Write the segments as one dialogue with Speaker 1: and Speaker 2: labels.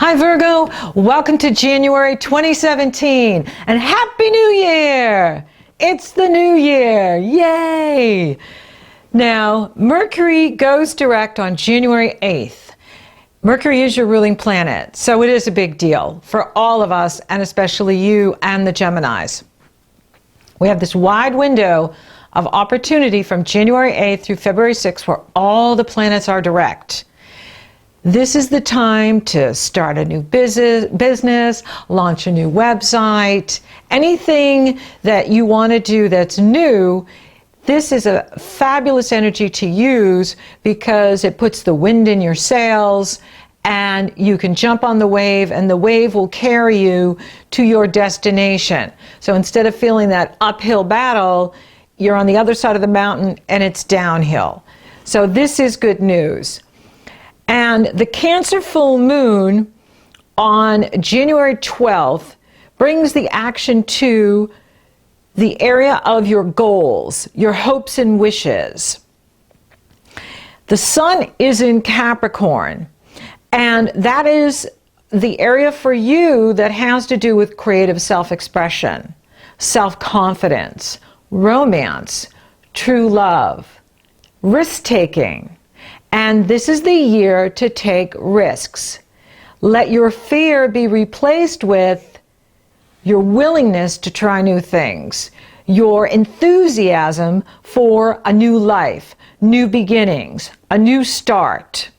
Speaker 1: Hi Virgo, welcome to January 2017 and Happy New Year! It's the new year, yay! Now, Mercury goes direct on January 8th. Mercury is your ruling planet, so it is a big deal for all of us and especially you and the Geminis. We have this wide window of opportunity from January 8th through February 6th where all the planets are direct. This is the time to start a new business, launch a new website, anything that you want to do that's new. This is a fabulous energy to use because it puts the wind in your sails and you can jump on the wave and the wave will carry you to your destination. So instead of feeling that uphill battle, you're on the other side of the mountain and it's downhill. So this is good news. And the Cancer full moon on January 12th brings the action to the area of your goals, your hopes and wishes. The sun is in Capricorn, and that is the area for you that has to do with creative self-expression, self-confidence, romance, true love, risk-taking. And this is the year to take risks. Let your fear be replaced with your willingness to try new things, your enthusiasm for a new life, new beginnings, a new start.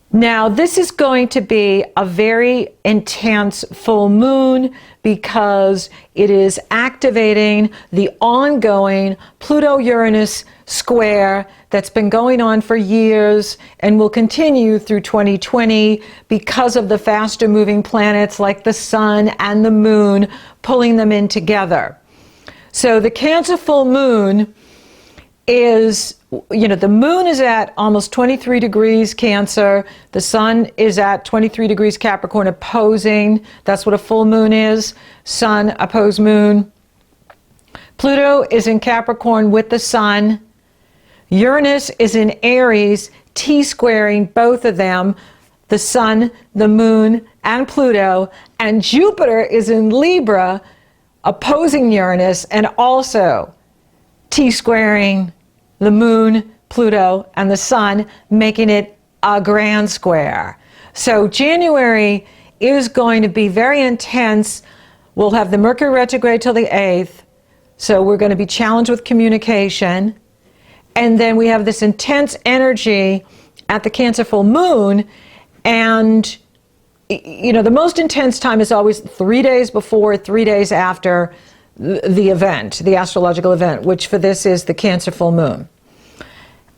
Speaker 1: Now, this is going to be a very intense full moon because it is activating the ongoing Pluto-Uranus square that's been going on for years and will continue through 2020 because of the faster moving planets like the sun and the moon pulling them in together. So the Cancer full moon is, the moon is at almost 23 degrees Cancer, the sun is at 23 degrees Capricorn opposing, that's what a full moon is, sun opposed moon. Pluto is in Capricorn with the sun. Uranus is in Aries, T-squaring both of them, the sun, the moon, and Pluto, and Jupiter is in Libra, opposing Uranus, and also T-squaring the moon, Pluto, and the sun, making it a grand square. So January is going to be very intense. We'll have the Mercury retrograde till the 8th, so we're going to be challenged with communication. And then we have this intense energy at the Cancer full moon, and the most intense time is always 3 days before, 3 days after the event, the astrological event, which for this is the Cancer full moon.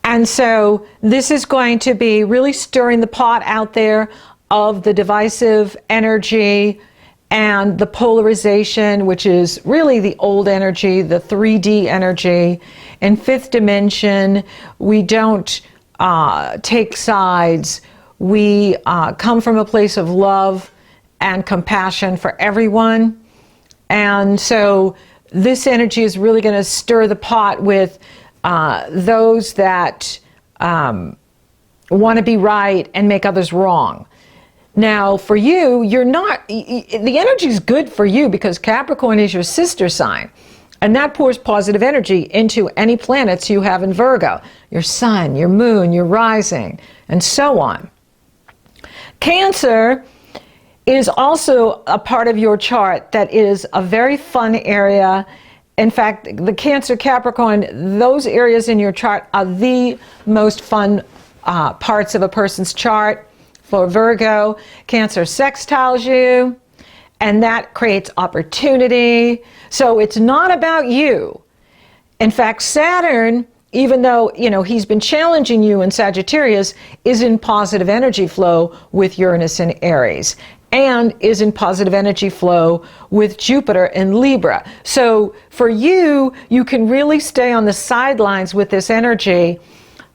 Speaker 1: And so this is going to be really stirring the pot out there of the divisive energy and the polarization, which is really the old energy, the 3D energy. In fifth dimension, we don't take sides. We come from a place of love and compassion for everyone. And so this energy is really going to stir the pot with those that want to be right and make others wrong. Now, for you, the energy is good for you because Capricorn is your sister sign. And that pours positive energy into any planets you have in Virgo, your sun, your moon, your rising, and so on. Cancer is also a part of your chart that is a very fun area. In fact, the Cancer, Capricorn, those areas in your chart are the most fun parts of a person's chart. For Virgo, Cancer sextiles you, and that creates opportunity. So it's not about you. In fact, Saturn, even though, he's been challenging you in Sagittarius, is in positive energy flow with Uranus in Aries, and is in positive energy flow with Jupiter in Libra. So for you, you can really stay on the sidelines with this energy.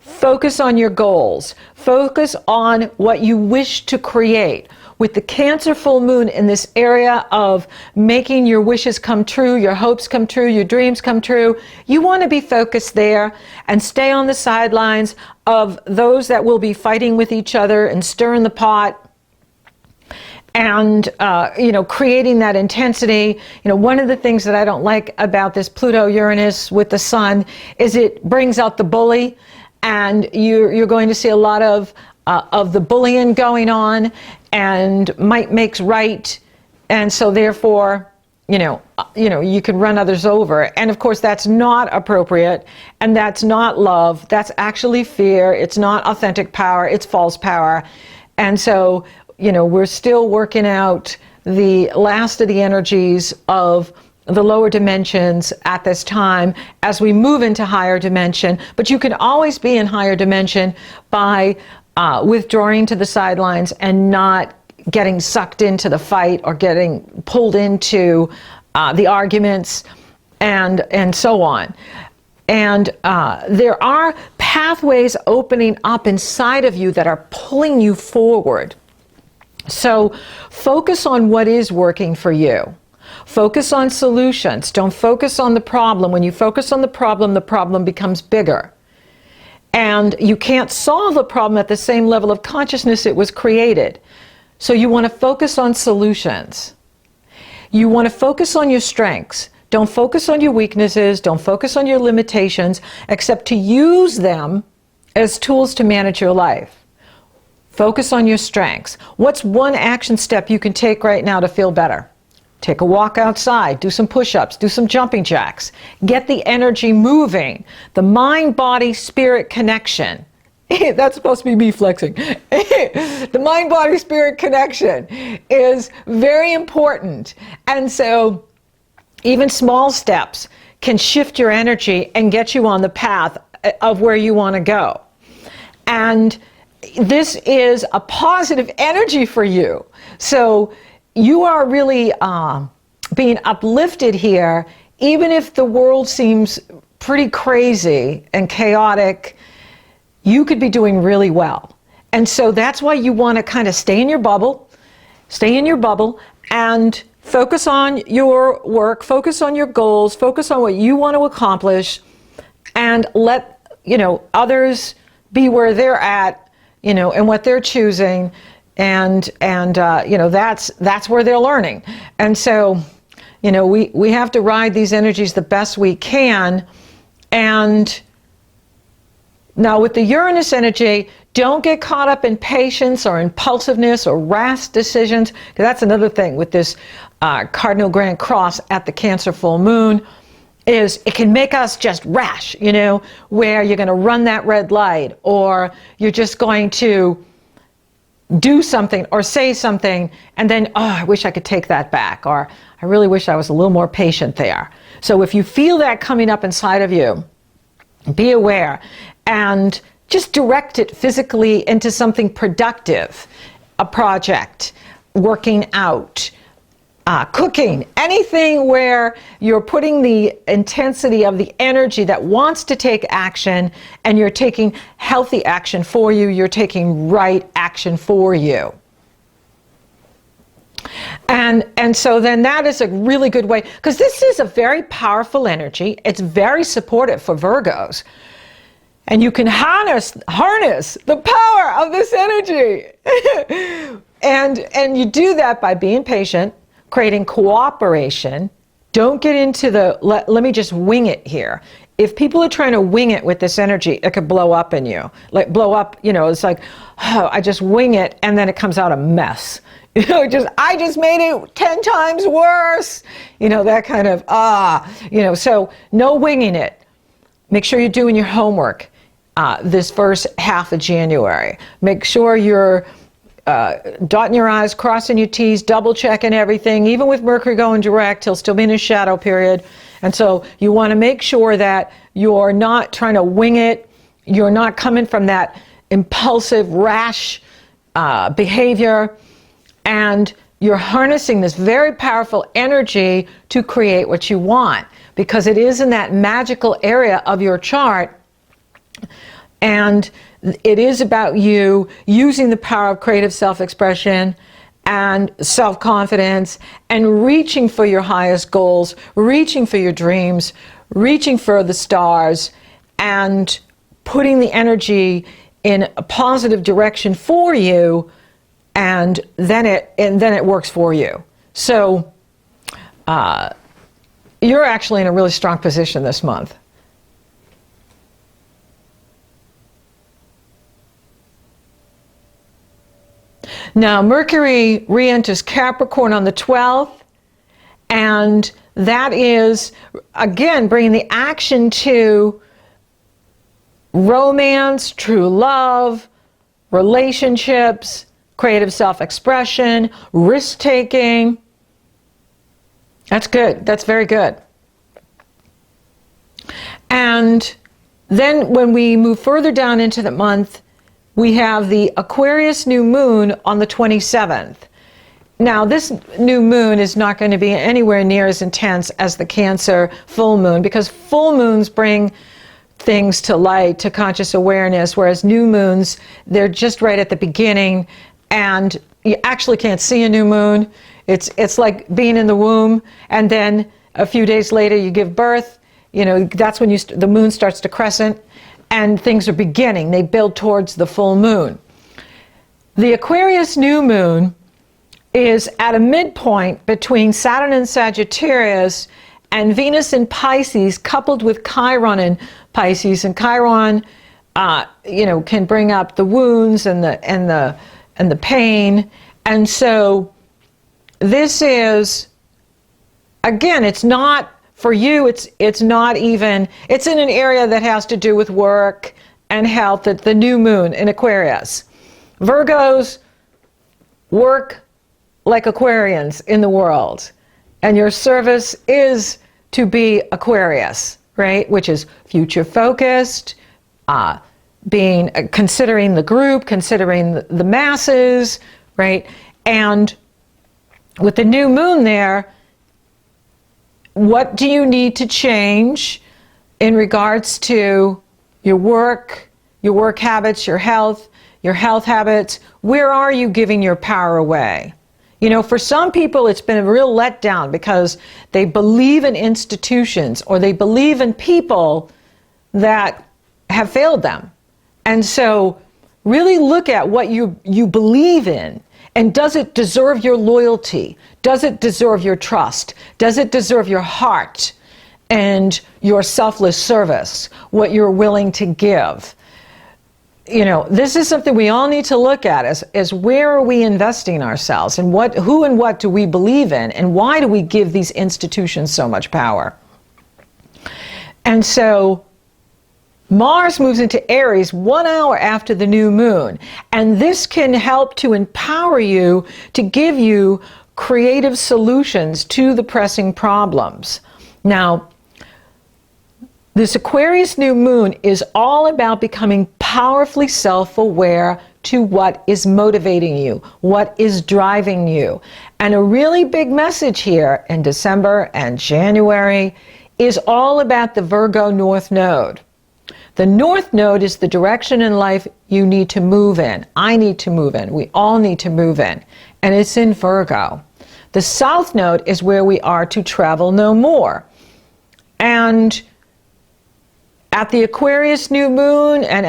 Speaker 1: Focus on your goals. Focus on what you wish to create. With the Cancer full moon in this area of making your wishes come true, your hopes come true, your dreams come true, you want to be focused there and stay on the sidelines of those that will be fighting with each other and stirring the pot. and creating that intensity. One of the things that I don't like about this Pluto-Uranus with the sun is it brings out the bully, and you're going to see a lot of the bullying going on, and might makes right, and so therefore you can run others over. And of course that's not appropriate, and that's not love. That's actually fear. It's not authentic power. It's false power. And so we're still working out the last of the energies of the lower dimensions at this time as we move into higher dimension. But you can always be in higher dimension by withdrawing to the sidelines and not getting sucked into the fight or getting pulled into the arguments and so on. And there are pathways opening up inside of you that are pulling you forward. So focus on what is working for you. Focus on solutions. Don't focus on the problem. When you focus on the problem becomes bigger. And you can't solve the problem at the same level of consciousness it was created. So you want to focus on solutions. You want to focus on your strengths. Don't focus on your weaknesses. Don't focus on your limitations, except to use them as tools to manage your life. Focus on your strengths. What's one action step you can take right now to feel better? Take a walk outside, do some push-ups, do some jumping jacks. Get the energy moving. The mind-body-spirit connection. That's supposed to be me flexing. The mind-body-spirit connection is very important. And so even small steps can shift your energy and get you on the path of where you want to go. And this is a positive energy for you. So you are really being uplifted here, even if the world seems pretty crazy and chaotic. You could be doing really well. And so that's why you want to kind of stay in your bubble, and focus on your work, focus on your goals, focus on what you want to accomplish, and let others be where they're at, and what they're choosing, and that's where they're learning. And so we have to ride these energies the best we can. And now with the Uranus energy, don't get caught up in patience or impulsiveness or rash decisions, because that's another thing with this cardinal grand cross at the Cancer full moon, is it can make us just rash, where you're going to run that red light, or you're just going to do something or say something, and then, I wish I could take that back, or I really wish I was a little more patient there. So if you feel that coming up inside of you, be aware and just direct it physically into something productive, a project, working out, cooking, anything where you're putting the intensity of the energy that wants to take action, and you're taking healthy action for you, you're taking right action for you. And so then that is a really good way, because this is a very powerful energy. It's very supportive for Virgos. And you can harness the power of this energy. and you do that by being patient, creating cooperation. Don't get into the, let me just wing it here. If people are trying to wing it with this energy, it could blow up in you. Like blow up, it's like, I just wing it, and then it comes out a mess. I just made it 10 times worse. That kind of, so no winging it. Make sure you're doing your homework this first half of January. Make sure you're dotting your I's, crossing your T's, double checking everything. Even with Mercury going direct, he'll still be in his shadow period. And so you want to make sure that you're not trying to wing it. You're not coming from that impulsive, rash behavior. And you're harnessing this very powerful energy to create what you want, because it is in that magical area of your chart. And it is about you using the power of creative self-expression and self-confidence and reaching for your highest goals, reaching for your dreams, reaching for the stars, and putting the energy in a positive direction for you and then it works for you. So you're actually in a really strong position this month. Now, Mercury re-enters Capricorn on the 12th, and that is, again, bringing the action to romance, true love, relationships, creative self-expression, risk-taking. That's good. That's very good. And then when we move further down into the month, we have the Aquarius new moon on the 27th. Now, this new moon is not going to be anywhere near as intense as the Cancer full moon, because full moons bring things to light, to conscious awareness, whereas new moons, they're just right at the beginning, and you actually can't see a new moon. It's like being in the womb, and then a few days later you give birth. You know, that's when the moon starts to crescent, and things are beginning. They build towards the full moon. The Aquarius new moon is at a midpoint between Saturn in Sagittarius and Venus in Pisces, coupled with Chiron in Pisces. And Chiron, can bring up the wounds and the pain. And so this is, again, it's not for you. It's not even. It's in an area that has to do with work and health. At the new moon in Aquarius, Virgos work like Aquarians in the world, and your service is to be Aquarius, right? Which is future focused, considering the group, considering the masses, right? And with the new moon there, what do you need to change in regards to your work habits, your health habits? Where are you giving your power away? You know, for some people, it's been a real letdown because they believe in institutions or they believe in people that have failed them. And so really look at what you believe in, and does it deserve your loyalty? Does it deserve your trust? Does it deserve your heart and your selfless service, what you're willing to give? You know, this is something we all need to look at as where are we investing ourselves, and who and what do we believe in, and why do we give these institutions so much power? And so Mars moves into Aries 1 hour after the new moon, and this can help to empower you, to give you creative solutions to the pressing problems. Now, this Aquarius new moon is all about becoming powerfully self-aware to what is motivating you, what is driving you. And a really big message here in December and January is all about the Virgo North Node. The North Node is the direction in life you need to move in. I need to move in. We all need to move in. And it's in Virgo. The South Node is where we are to travel no more. And at the Aquarius new moon and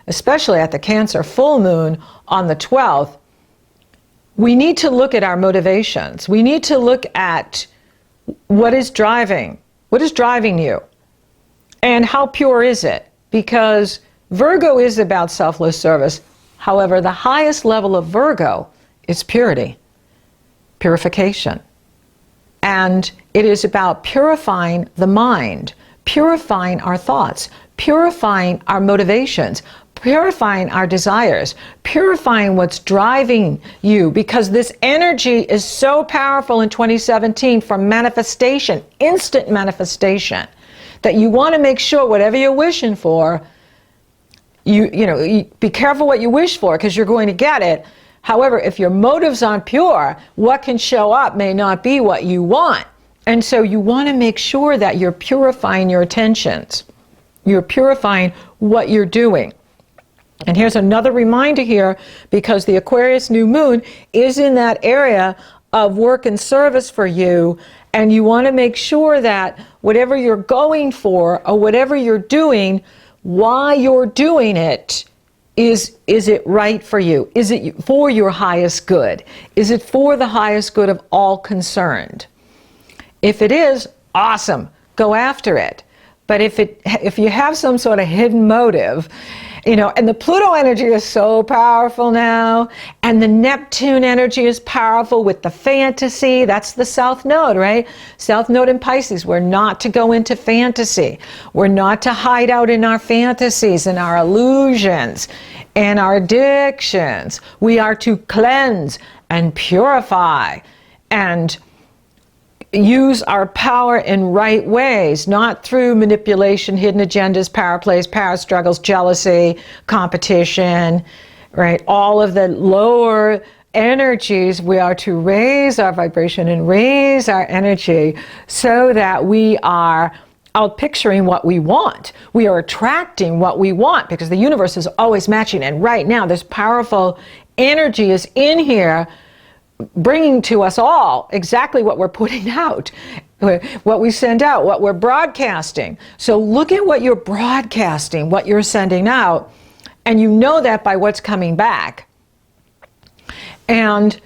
Speaker 1: especially at the Cancer full moon on the 12th, we need to look at our motivations. We need to look at what is driving you, and how pure is it? Because Virgo is about selfless service. However, the highest level of Virgo is purity, purification. And it is about purifying the mind, purifying our thoughts, purifying our motivations, purifying our desires, purifying what's driving you, because this energy is so powerful in 2017 for manifestation, instant manifestation, that you want to make sure whatever you're wishing for, you be careful what you wish for, because you're going to get it. However, if your motives aren't pure, what can show up may not be what you want. And so you want to make sure that you're purifying your intentions. You're purifying what you're doing. And here's another reminder here, because the Aquarius new moon is in that area of work and service for you, and you want to make sure that whatever you're going for or whatever you're doing, while you're doing it, is it right for you? Is it for your highest good? Is it for the highest good of all concerned? If it is, awesome, go after it. But if you have some sort of hidden motive, and the Pluto energy is so powerful now, and the Neptune energy is powerful with the fantasy. That's the South Node, right? South Node in Pisces. We're not to go into fantasy. We're not to hide out in our fantasies and our illusions and our addictions. We are to cleanse and purify and use our power in right ways, not through manipulation, hidden agendas, power plays, power struggles, jealousy, competition, right? All of the lower energies, we are to raise our vibration and raise our energy so that we are out picturing what we want. We are attracting what we want because the universe is always matching. And right now, this powerful energy is in here bringing to us all exactly what we're putting out, what we send out, what we're broadcasting. So look at what you're broadcasting, what you're sending out, and you know that by what's coming back. And,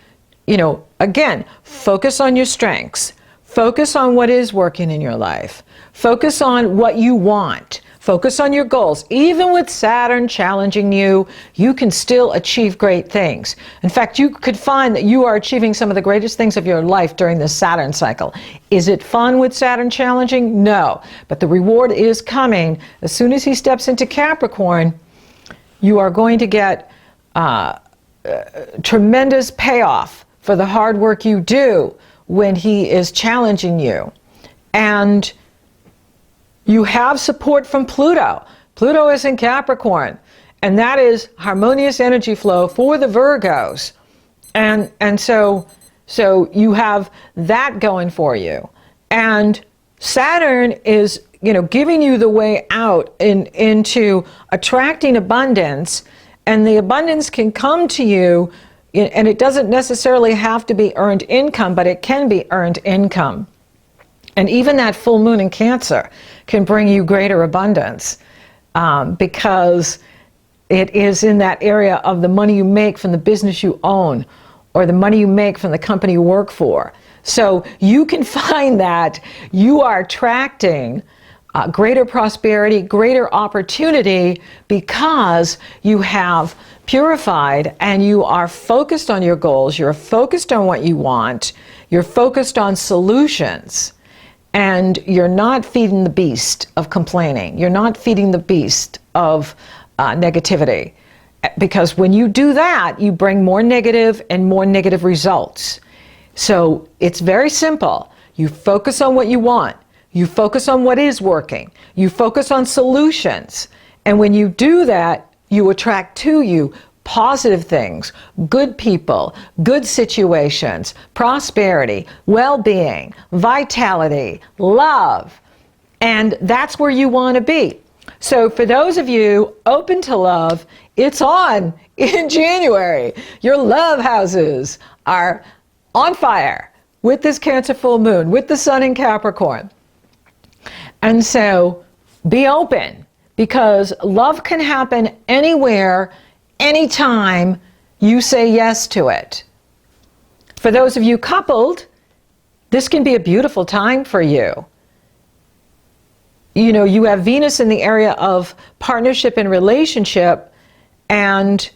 Speaker 1: again, focus on your strengths. Focus on what is working in your life. Focus on what you want. Focus on your goals. Even with Saturn challenging you, you can still achieve great things. In fact, you could find that you are achieving some of the greatest things of your life during this Saturn cycle. Is it fun with Saturn challenging? No. But the reward is coming. As soon as he steps into Capricorn, you are going to get tremendous payoff for the hard work you do when he is challenging you. And you have support from Pluto. Pluto is in Capricorn, and that is harmonious energy flow for the Virgos. And so you have that going for you. And Saturn is, giving you the way out into attracting abundance, and the abundance can come to you, and it doesn't necessarily have to be earned income, but it can be earned income. And even that full moon in Cancer can bring you greater abundance because it is in that area of the money you make from the business you own or the money you make from the company you work for. So you can find that you are attracting greater prosperity, greater opportunity because you have purified and you are focused on your goals, you're focused on what you want, you're focused on solutions. And you're not feeding the beast of complaining. You're not feeding the beast of negativity. Because when you do that, you bring more negative and more negative results. So it's very simple. You focus on what you want. You focus on what is working. You focus on solutions. And when you do that, you attract to you positive things, good people, good situations, prosperity, well-being, vitality, love. And that's where you want to be. So for those of you open to love, it's on in January. Your love houses are on fire with this Cancer full moon, with the sun in Capricorn. And so be open because love can happen anywhere, anytime you say yes to it. For those of you coupled, this can be a beautiful time for you. You have Venus in the area of partnership and relationship, and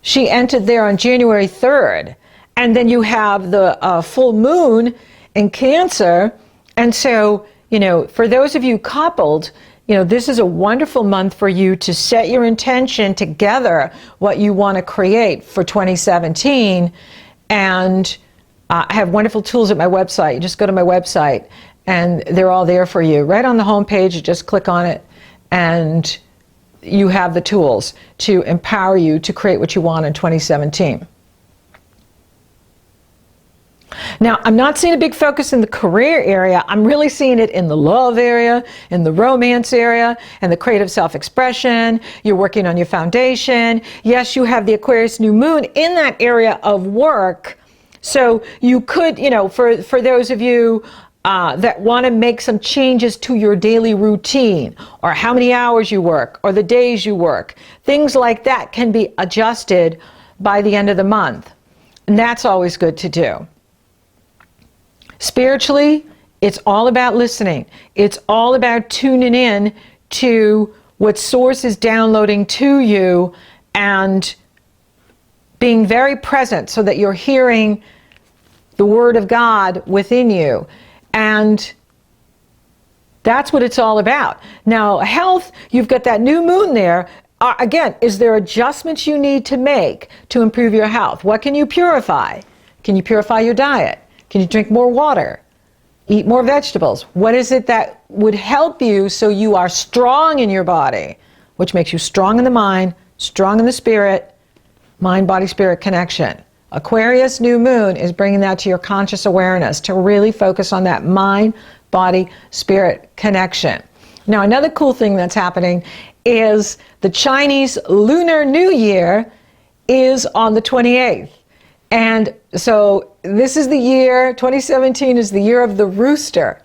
Speaker 1: she entered there on January 3rd. And then you have the full moon in Cancer. And so, for those of you coupled, this is a wonderful month for you to set your intention together what you want to create for 2017. And I have wonderful tools at my website. You just go to my website and they're all there for you. Right on the home page, you just click on it and you have the tools to empower you to create what you want in 2017. Now, I'm not seeing a big focus in the career area. I'm really seeing it in the love area, in the romance area, and the creative self-expression. You're working on your foundation. Yes, you have the Aquarius new moon in that area of work. So you could, for those of you that want to make some changes to your daily routine, or how many hours you work, or the days you work. Things like that can be adjusted by the end of the month. And that's always good to do. Spiritually, it's all about listening. It's all about tuning in to what Source is downloading to you and being very present so that you're hearing the Word of God within you. And that's what it's all about. Now, health, you've got that new moon there. Again, is there adjustments you need to make to improve your health? What can you purify? Can you purify your diet? Can you drink more water? Eat more vegetables? What is it that would help you so you are strong in your body, which makes you strong in the mind, strong in the spirit, mind-body-spirit connection? Aquarius new moon is bringing that to your conscious awareness to really focus on that mind, body, spirit connection. Now, another cool thing that's happening is the Chinese Lunar New Year is on the 28th. And so this is the year, 2017 is the year of the rooster.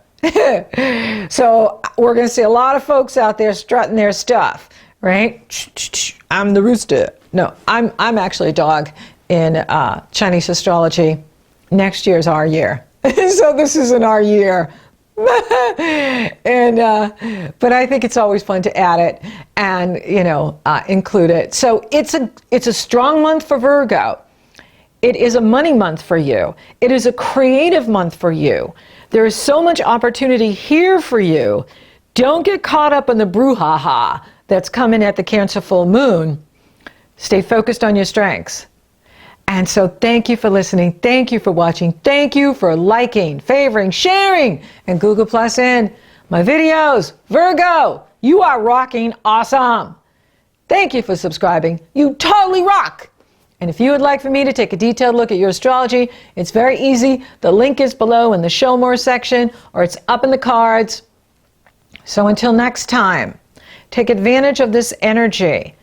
Speaker 1: So we're going to see a lot of folks out there strutting their stuff, right? I'm the rooster. No, I'm actually a dog in Chinese astrology. Next year's our year. So this isn't our year. And but I think it's always fun to add it and include it. So it's a strong month for Virgo. It is a money month for you. It is a creative month for you. There is so much opportunity here for you. Don't get caught up in the brouhaha that's coming at the Cancer full moon. Stay focused on your strengths. And so thank you for listening. Thank you for watching. Thank you for liking, favoring, sharing, and Google Plus in my videos. Virgo, you are rocking awesome. Thank you for subscribing. You totally rock. And if you would like for me to take a detailed look at your astrology, it's very easy. The link is below in the Show More section, or it's up in the cards. So until next time, take advantage of this energy.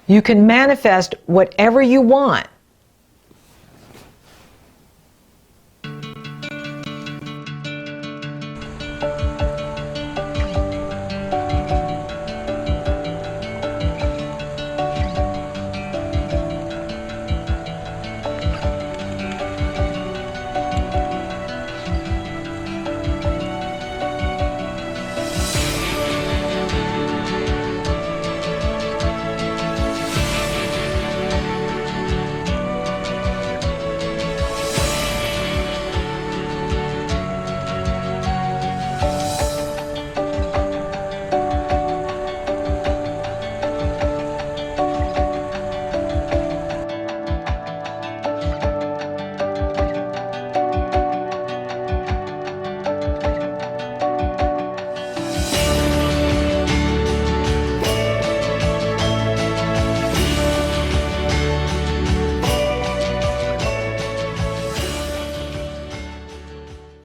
Speaker 1: You can manifest whatever you want.